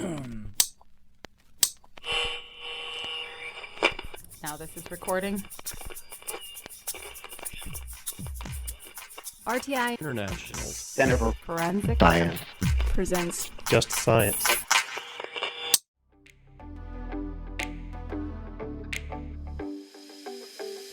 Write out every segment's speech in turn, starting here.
Now this is recording. RTI International Center for Forensic Science presents Just Science.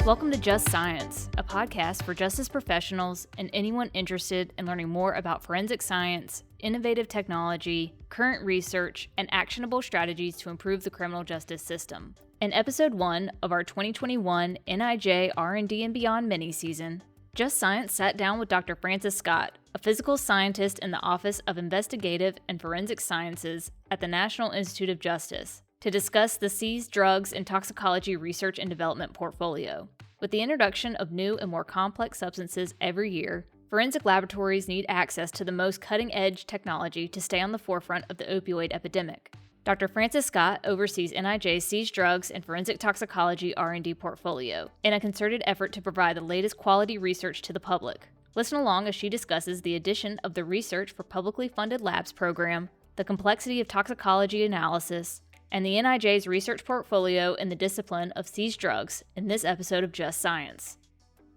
Welcome to Just Science, a podcast for justice professionals and anyone interested in learning more about forensic science, innovative technology, current research, and actionable strategies to improve the criminal justice system. In episode 1 of our 2021 NIJ R&D and Beyond mini-season, Just Science sat down with Dr. Francis Scott, a physical scientist in the Office of Investigative and Forensic Sciences at the National Institute of Justice, to discuss the Seized Drugs and Toxicology research and development portfolio. With the introduction of new and more complex substances every year, forensic laboratories need access to the most cutting-edge technology to stay on the forefront of the opioid epidemic. Dr. Francis Scott oversees NIJ's Seized Drugs and Forensic Toxicology R&D portfolio in a concerted effort to provide the latest quality research to the public. Listen along as she discusses the addition of the Research for Publicly Funded Labs program, the complexity of toxicology analysis, and the NIJ's research portfolio in the discipline of seized drugs in this episode of Just Science.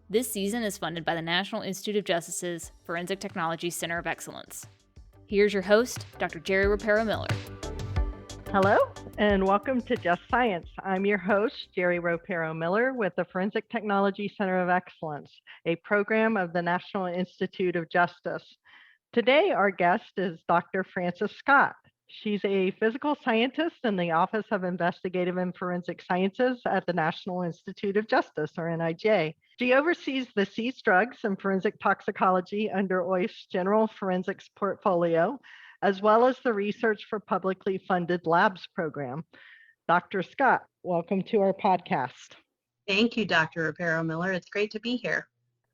This season is funded by the National Institute of Justice's Forensic Technology Center of Excellence. Here's your host, Dr. Jerry Ropero-Miller. Hello, and welcome to Just Science. I'm your host, Jerry Ropero-Miller, with the Forensic Technology Center of Excellence, a program of the National Institute of Justice. Today, our guest is Dr. Francis Scott. She's a physical scientist in the Office of Investigative and Forensic Sciences at the National Institute of Justice, or NIJ. She oversees the Seized Drugs and Forensic Toxicology under OIF's General Forensics portfolio, as well as the Research for Publicly Funded Labs program. Dr. Scott, welcome to our podcast. Thank you, Dr. Ropero-Miller. It's great to be here.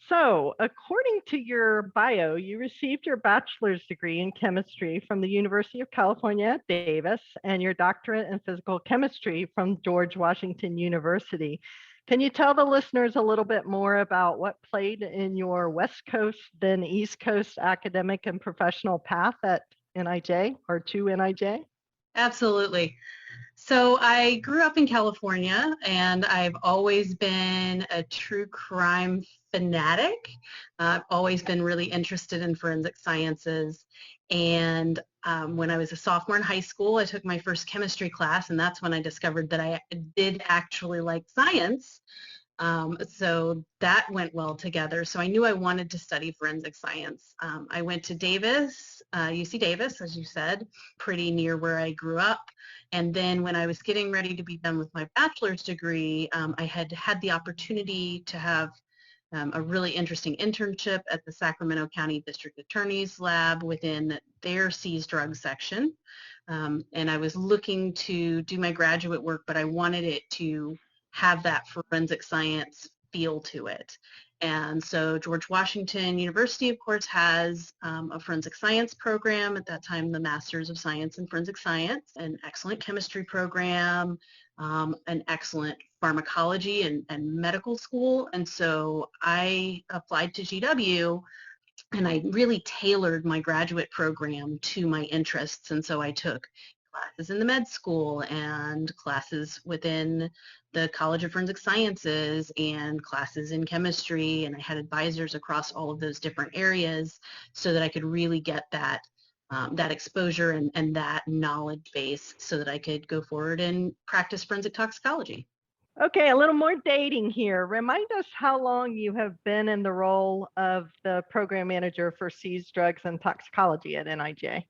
So, according to your bio, you received your bachelor's degree in chemistry from the University of California at Davis and your doctorate in physical chemistry from George Washington University. Can you tell the listeners a little bit more about what played in your West Coast, then East Coast academic and professional path at NIJ or to NIJ? Absolutely. So I grew up in California, and I've always been a true crime fanatic. I've always been really interested in forensic sciences. And when I was a sophomore in high school, I took my first chemistry class, and that's when I discovered that I did actually like science. So that went well together. So I knew I wanted to study forensic science. I went to Davis, UC Davis, as you said, pretty near where I grew up. And then when I was getting ready to be done with my bachelor's degree, I had the opportunity to have a really interesting internship at the Sacramento County District Attorney's Lab within their Seized Drugs section. And I was looking to do my graduate work, but I wanted it to have that forensic science feel to it. And so George Washington University, of course, has a forensic science program, at that time the Masters of Science in Forensic Science, an excellent chemistry program, an excellent pharmacology and medical school. And so I applied to GW, and I really tailored my graduate program to my interests. And so I took classes in the med school and classes within the College of Forensic Sciences and classes in chemistry, and I had advisors across all of those different areas so that I could really get that exposure and that knowledge base so that I could go forward and practice forensic toxicology. Okay, a little more dating here. Remind us how long you have been in the role of the program manager for Seized Drugs and Toxicology at NIJ.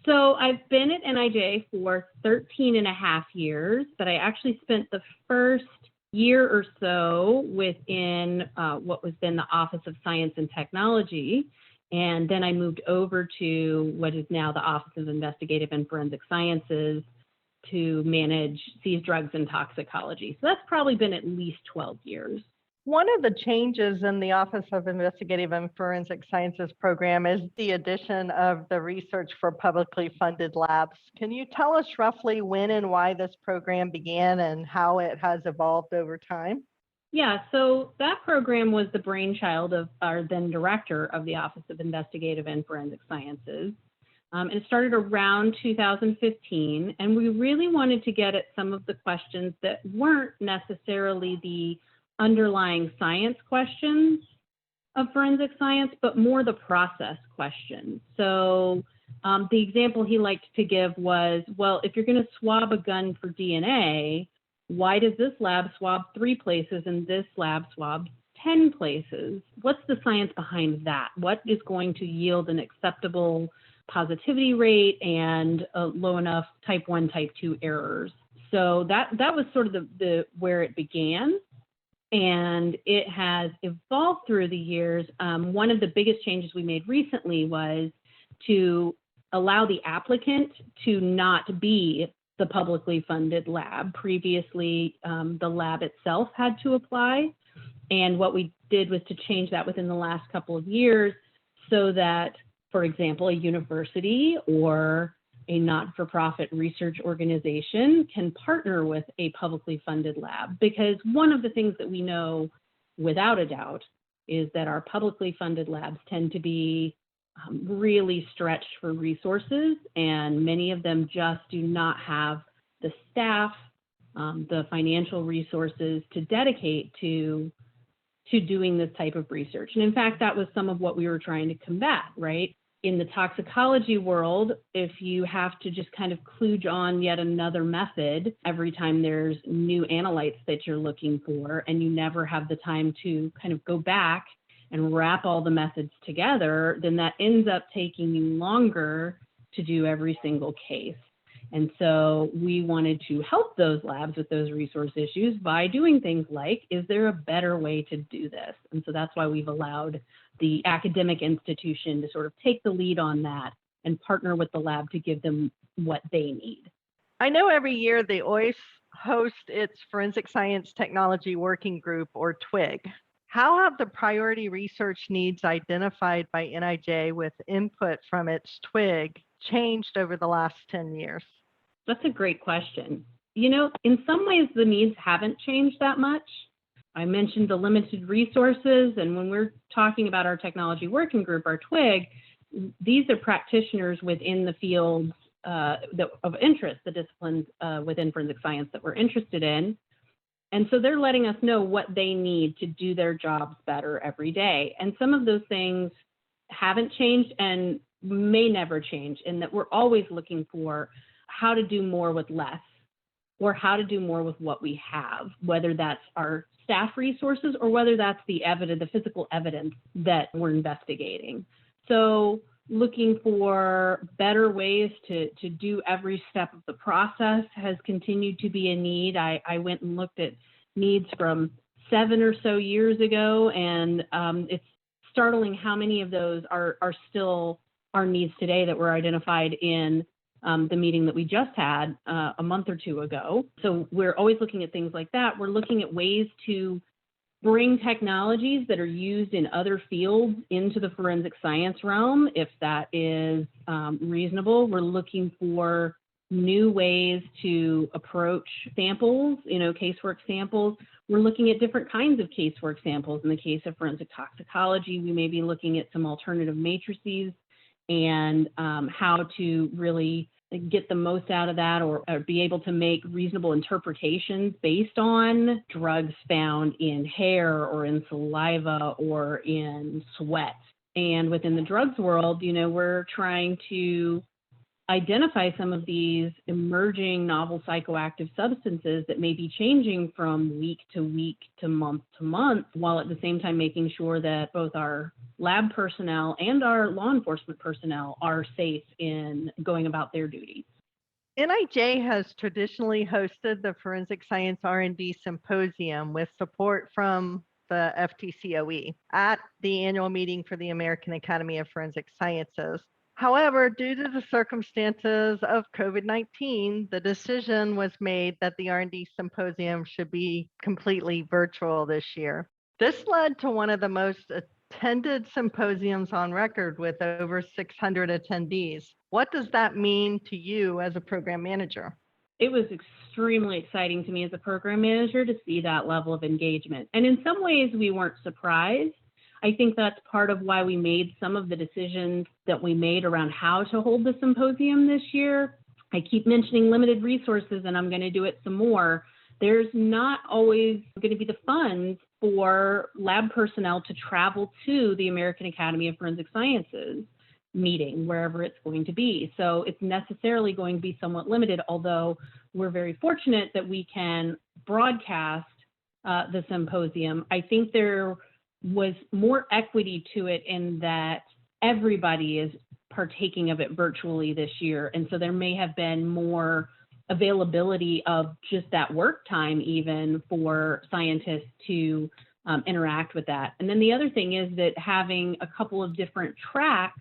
So I've been at NIJ for 13 and a half years, but I actually spent the first year or so within what was then the Office of Science and Technology. And then I moved over to what is now the Office of Investigative and Forensic Sciences to manage Seized Drugs and Toxicology. So that's probably been at least 12 years. One of the changes in the Office of Investigative and Forensic Sciences program is the addition of the Research for Publicly Funded Labs. Can you tell us roughly when and why this program began and how it has evolved over time? Yeah, so that program was the brainchild of our then director of the Office of Investigative and Forensic Sciences, And it started around 2015, and we really wanted to get at some of the questions that weren't necessarily the underlying science questions of forensic science, but more the process questions. So the example he liked to give was, well, if you're going to swab a gun for DNA, why does this lab swab 3 places and this lab swab 10 places? What's the science behind that? What is going to yield an acceptable positivity rate and low enough type 1, type 2 errors? So that was sort of the where it began. And it has evolved through the years. One of the biggest changes we made recently was to allow the applicant to not be the publicly funded lab. Previously, the lab itself had to apply. And what we did was to change that within the last couple of years so that, for example, a university or a not-for-profit research organization can partner with a publicly funded lab. Because one of the things that we know without a doubt is that our publicly funded labs tend to be really stretched for resources, and many of them just do not have the staff, the financial resources to dedicate to doing this type of research. And in fact, that was some of what we were trying to combat, right? In the toxicology world, if you have to just kind of kludge on yet another method every time there's new analytes that you're looking for, and you never have the time to kind of go back and wrap all the methods together, then that ends up taking you longer to do every single case. And so we wanted to help those labs with those resource issues by doing things like, is there a better way to do this? And so that's why we've allowed the academic institution to sort of take the lead on that and partner with the lab to give them what they need. I know every year the OIS hosts its Forensic Science Technology Working Group, or TWIG. How have the priority research needs identified by NIJ with input from its TWIG changed over the last 10 years? That's a great question. You know, in some ways, the needs haven't changed that much. I mentioned the limited resources, and when we're talking about our technology working group, our TWIG, these are practitioners within the fields of interest, the disciplines within forensic science that we're interested in. And so they're letting us know what they need to do their jobs better every day. And some of those things haven't changed and may never change, in that we're always looking for how to do more with less, or how to do more with what we have, whether that's our staff resources or whether that's the evidence, the physical evidence that we're investigating. So looking for better ways to do every step of the process has continued to be a need. I went and looked at needs from 7 or so years ago, and it's startling how many of those are still our needs today that were identified in the meeting that we just had a month or two ago. So we're always looking at things like that. We're looking at ways to bring technologies that are used in other fields into the forensic science realm, if that is reasonable. We're looking for new ways to approach samples, casework samples. We're looking at different kinds of casework samples. In the case of forensic toxicology, we may be looking at some alternative matrices and how to really get the most out of that, or be able to make reasonable interpretations based on drugs found in hair or in saliva or in sweat. And within the drugs world, we're trying to identify some of these emerging novel psychoactive substances that may be changing from week to week to month, while at the same time making sure that both our lab personnel and our law enforcement personnel are safe in going about their duties. NIJ has traditionally hosted the Forensic Science R&D Symposium with support from the FTCOE at the annual meeting for the American Academy of Forensic Sciences. However, due to the circumstances of COVID-19, the decision was made that the R&D Symposium should be completely virtual this year. This led to one of the most attended symposiums on record with over 600 attendees. What does that mean to you as a program manager? It was extremely exciting to me as a program manager to see that level of engagement. And in some ways, we weren't surprised. I think that's part of why we made some of the decisions that we made around how to hold the symposium this year. I keep mentioning limited resources, and I'm going to do it some more. There's not always going to be the funds for lab personnel to travel to the American Academy of Forensic Sciences meeting, wherever it's going to be. So it's necessarily going to be somewhat limited, although we're very fortunate that we can broadcast the symposium. I think there was more equity to it in that everybody is partaking of it virtually this year. And so there may have been more availability of just that work time even for scientists to interact with that. And then the other thing is that having a couple of different tracks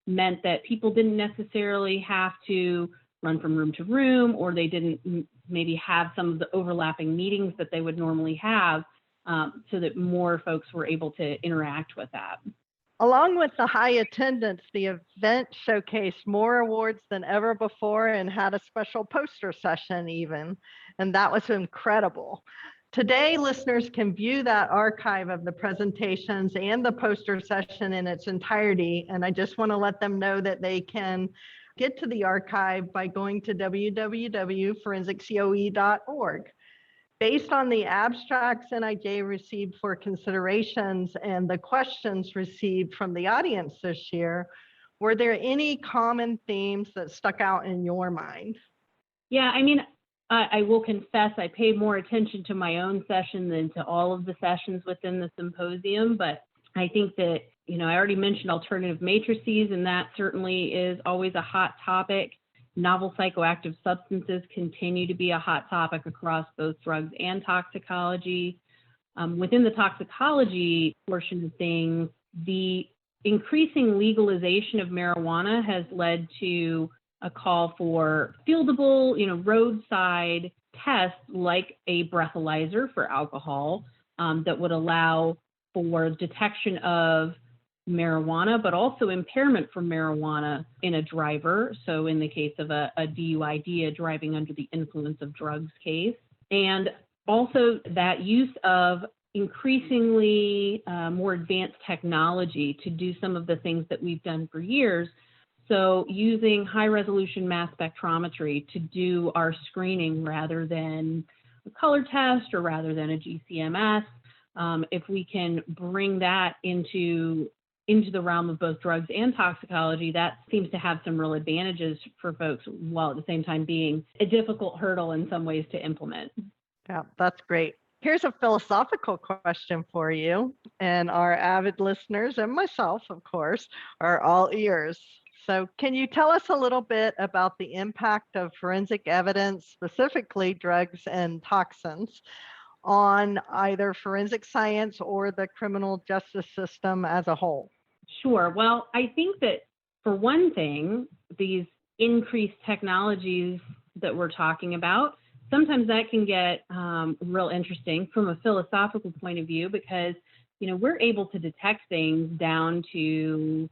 meant that people didn't necessarily have to run from room to room, or they didn't maybe have some of the overlapping meetings that they would normally have, so that more folks were able to interact with that. Along with the high attendance, the event showcased more awards than ever before and had a special poster session even, and that was incredible. Today, listeners can view that archive of the presentations and the poster session in its entirety, and I just want to let them know that they can get to the archive by going to www.forensiccoe.org. Based on the abstracts NIJ received for considerations and the questions received from the audience this year, were there any common themes that stuck out in your mind? Yeah, I mean, I will confess I paid more attention to my own session than to all of the sessions within the symposium, but I think that, I already mentioned alternative matrices, and that certainly is always a hot topic. Novel psychoactive substances continue to be a hot topic across both drugs and toxicology. Within the toxicology portion of things, the increasing legalization of marijuana has led to a call for fieldable, roadside tests like a breathalyzer for alcohol that would allow for detection of marijuana, but also impairment from marijuana in a driver. So in the case of a DUID, a driving under the influence of drugs case. And also that use of increasingly more advanced technology to do some of the things that we've done for years. So using high resolution mass spectrometry to do our screening rather than a color test or rather than a GCMS. If we can bring that into the realm of both drugs and toxicology, that seems to have some real advantages for folks, while at the same time being a difficult hurdle in some ways to implement. Yeah, that's great. Here's a philosophical question for you, and our avid listeners and myself, of course, are all ears. So can you tell us a little bit about the impact of forensic evidence, specifically drugs and toxins, on either forensic science or the criminal justice system as a whole? Sure. Well, I think that for one thing, these increased technologies that we're talking about, sometimes that can get real interesting from a philosophical point of view, because, we're able to detect things down to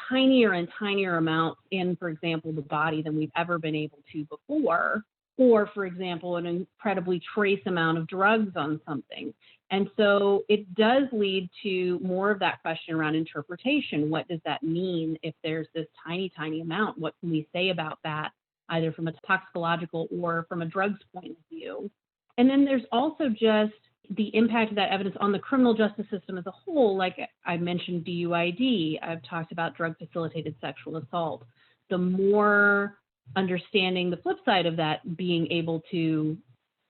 tinier and tinier amounts in, for example, the body than we've ever been able to before, or, for example, an incredibly trace amount of drugs on something. And so it does lead to more of that question around interpretation. What does that mean if there's this tiny, tiny amount? What can we say about that, either from a toxicological or from a drugs point of view? And then there's also just the impact of that evidence on the criminal justice system as a whole. Like I mentioned DUID, I've talked about drug-facilitated sexual assault. The more understanding the flip side of that, being able to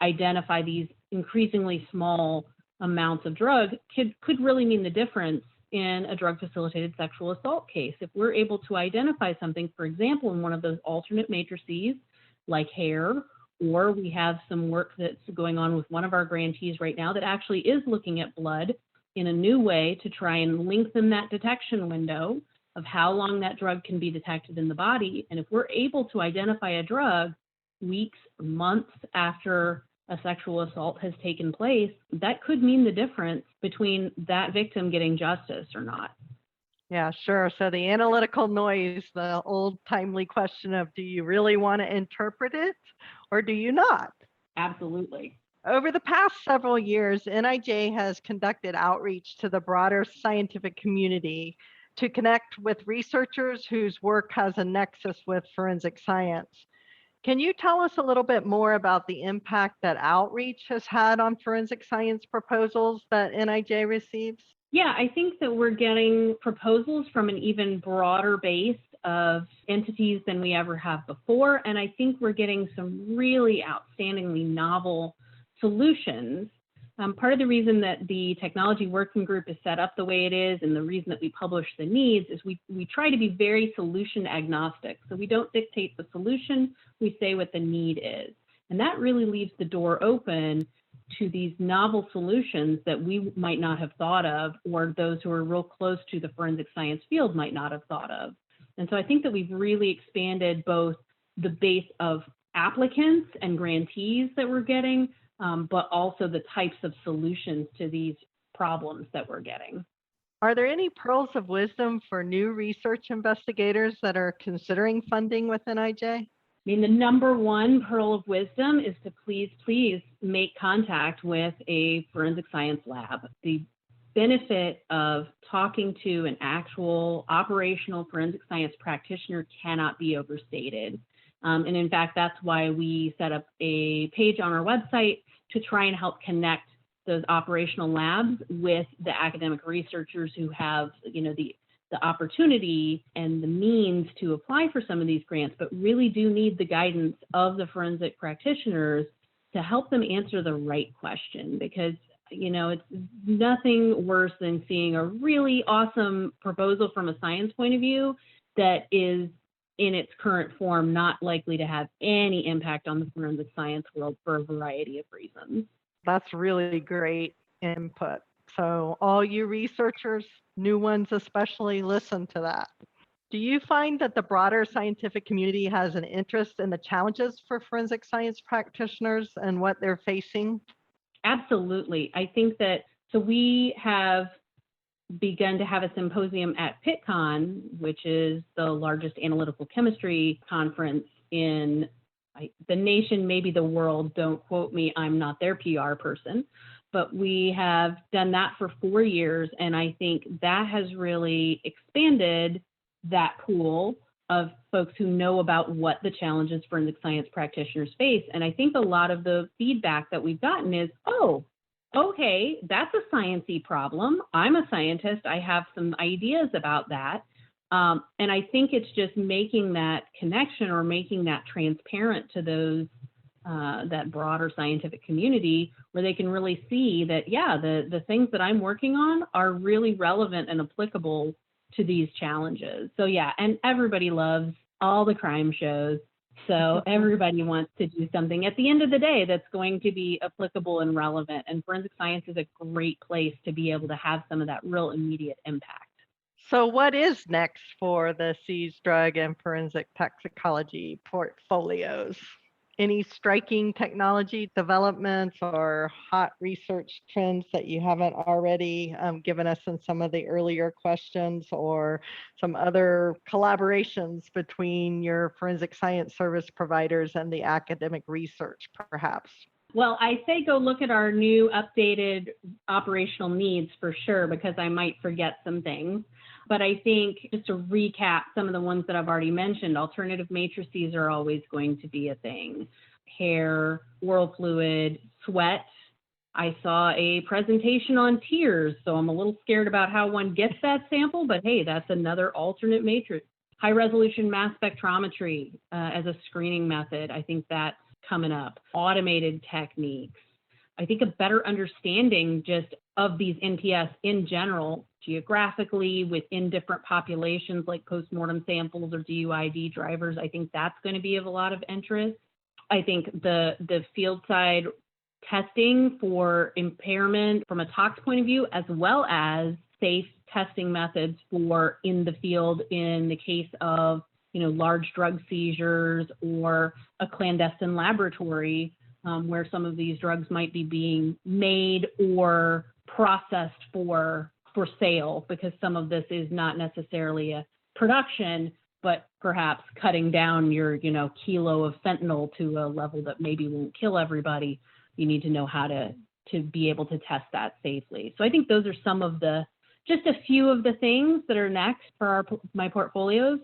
identify these increasingly small amounts of drug could really mean the difference in a drug-facilitated sexual assault case. If we're able to identify something, for example, in one of those alternate matrices, like hair, or we have some work that's going on with one of our grantees right now that actually is looking at blood in a new way to try and lengthen that detection window of how long that drug can be detected in the body. And if we're able to identify a drug weeks, months after a sexual assault has taken place, that could mean the difference between that victim getting justice or not. Yeah, sure. So the analytical noise, the old timely question of, do you really want to interpret it or do you not? Absolutely. Over the past several years, NIJ has conducted outreach to the broader scientific community to connect with researchers whose work has a nexus with forensic science. Can you tell us a little bit more about the impact that outreach has had on forensic science proposals that NIJ receives? Yeah, I think that we're getting proposals from an even broader base of entities than we ever have before. And I think we're getting some really outstandingly novel solutions. Part of the reason that the technology working group is set up the way it is and the reason that we publish the needs is we try to be very solution agnostic. So we don't dictate the solution, we say what the need is. And that really leaves the door open to these novel solutions that we might not have thought of, or those who are real close to the forensic science field might not have thought of. And so I think that we've really expanded both the base of applicants and grantees that we're getting, but also the types of solutions to these problems that we're getting. Are there any pearls of wisdom for new research investigators that are considering funding with NIJ? I mean, the number one pearl of wisdom is to please make contact with a forensic science lab. The benefit of talking to an actual operational forensic science practitioner cannot be overstated. And in fact, that's why we set up a page on our website to try and help connect those operational labs with the academic researchers who have, the opportunity and the means to apply for some of these grants, but really do need the guidance of the forensic practitioners to help them answer the right question, because it's nothing worse than seeing a really awesome proposal from a science point of view that is in its current form not likely to have any impact on the forensic science world for a variety of reasons. That's really great input. So all you researchers, new ones especially, listen to that. Do you find that the broader scientific community has an interest in the challenges for forensic science practitioners and what they're facing? Absolutely. I think that, so we have begun to have a symposium at PitCon, which is the largest analytical chemistry conference in the nation, maybe the world. Don't quote me, I'm not their PR person. But we have done that for 4 years, and I think that has really expanded that pool of folks who know about what the challenges forensic science practitioners face. And I think a lot of the feedback that we've gotten is, oh, okay, that's a sciencey problem. I'm a scientist. I have some ideas about that. And I think it's just making that connection or making that transparent to those that broader scientific community, where they can really see that, yeah, the things that I'm working on are really relevant and applicable to these challenges. So yeah, and everybody loves all the crime shows. So everybody wants to do something at the end of the day that's going to be applicable and relevant. And forensic science is a great place to be able to have some of that real immediate impact. So what is next for the Seized Drug and Forensic Toxicology portfolios? Any striking technology developments or hot research trends that you haven't already given us in some of the earlier questions, or some other collaborations between your forensic science service providers and the academic research, perhaps? Well, I say go look at our new updated operational needs for sure, because I might forget some things. But I think, just to recap some of the ones that I've already mentioned, alternative matrices are always going to be a thing. Hair, oral fluid, sweat. I saw a presentation on tears, so I'm a little scared about how one gets that sample, but hey, that's another alternate matrix. High resolution mass spectrometry as a screening method. I think that's coming up. Automated techniques. I think a better understanding just of these NPS in general, geographically, within different populations like postmortem samples or DUID drivers. I think that's going to be of a lot of interest. I think the field side testing for impairment from a tox point of view, as well as safe testing methods for in the field in the case of large drug seizures or a clandestine laboratory where some of these drugs might be being made or processed for sale, because some of this is not necessarily a production, but perhaps cutting down your kilo of fentanyl to a level that maybe won't kill everybody. you need to know how to be able to test that safely. So I think those are some of just a few of the things that are next for my portfolios.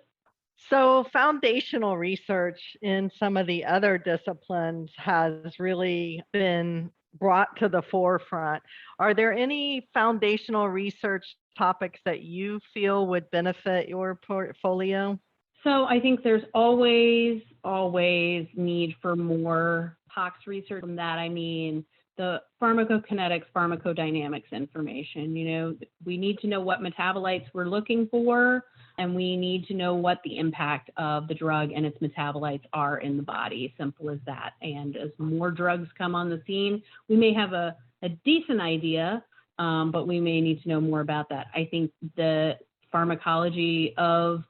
So foundational research in some of the other disciplines has really been brought to the forefront. Are there any foundational research topics that you feel would benefit your portfolio? So I think there's always need for more tox research. From that, I mean the pharmacokinetics, pharmacodynamics information. We need to know what metabolites we're looking for, and we need to know what the impact of the drug and its metabolites are in the body. Simple as that. And as more drugs come on the scene, we may have a decent idea, but we may need to know more about that. I think the pharmacology of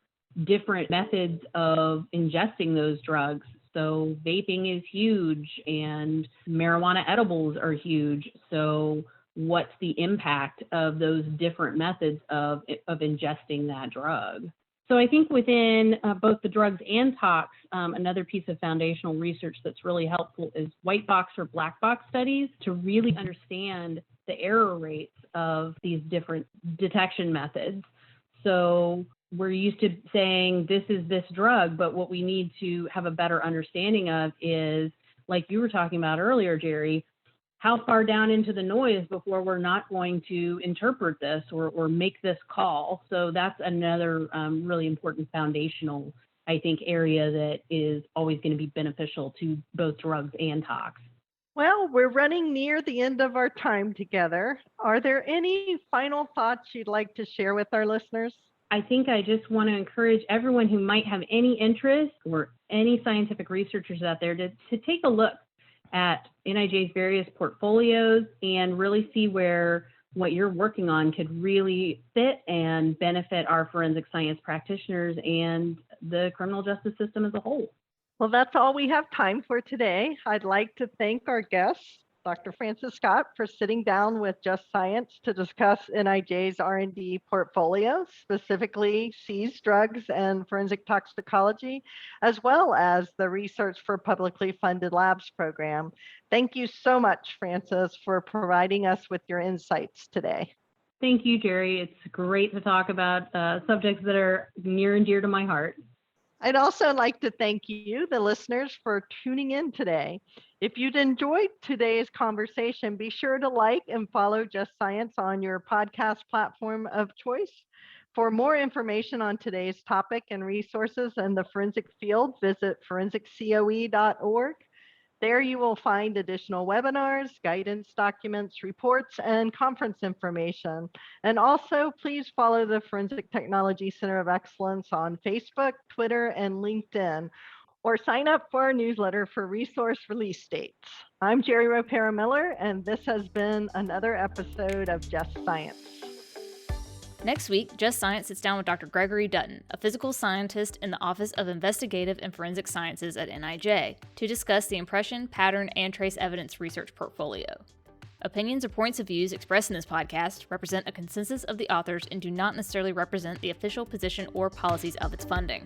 different methods of ingesting those drugs. So vaping is huge, and marijuana edibles are huge. So what's the impact of those different methods of ingesting that drug? So I think within both the drugs and tox, another piece of foundational research that's really helpful is white box or black box studies to really understand the error rates of these different detection methods. So we're used to saying this is this drug, but what we need to have a better understanding of is, like you were talking about earlier, Jerry, how far down into the noise before we're not going to interpret this or make this call. So that's another really important foundational, I think, area that is always going to be beneficial to both drugs and tox. Well, we're running near the end of our time together. Are there any final thoughts you'd like to share with our listeners? I think I just want to encourage everyone who might have any interest or any scientific researchers out there to take a look at NIJ's various portfolios and really see where what you're working on could really fit and benefit our forensic science practitioners and the criminal justice system as a whole. Well, that's all we have time for today. I'd like to thank our guests, Dr. Frances Scott, for sitting down with Just Science to discuss NIJ's R&D portfolio, specifically Seized Drugs and Forensic Toxicology, as well as the Research for Publicly Funded Labs program. Thank you so much, Frances, for providing us with your insights today. Thank you, Jerry. It's great to talk about subjects that are near and dear to my heart. I'd also like to thank you, the listeners, for tuning in today. If you'd enjoyed today's conversation, be sure to like and follow Just Science on your podcast platform of choice. For more information on today's topic and resources in the forensic field, visit forensiccoe.org. There you will find additional webinars, guidance documents, reports, and conference information. And also, please follow the Forensic Technology Center of Excellence on Facebook, Twitter, and LinkedIn, or sign up for our newsletter for resource release dates. I'm Jerry Ropero Miller, and this has been another episode of Just Science. Next week, Just Science sits down with Dr. Gregory Dutton, a physical scientist in the Office of Investigative and Forensic Sciences at NIJ, to discuss the impression, pattern, and trace evidence research portfolio. Opinions or points of views expressed in this podcast represent a consensus of the authors and do not necessarily represent the official position or policies of its funding.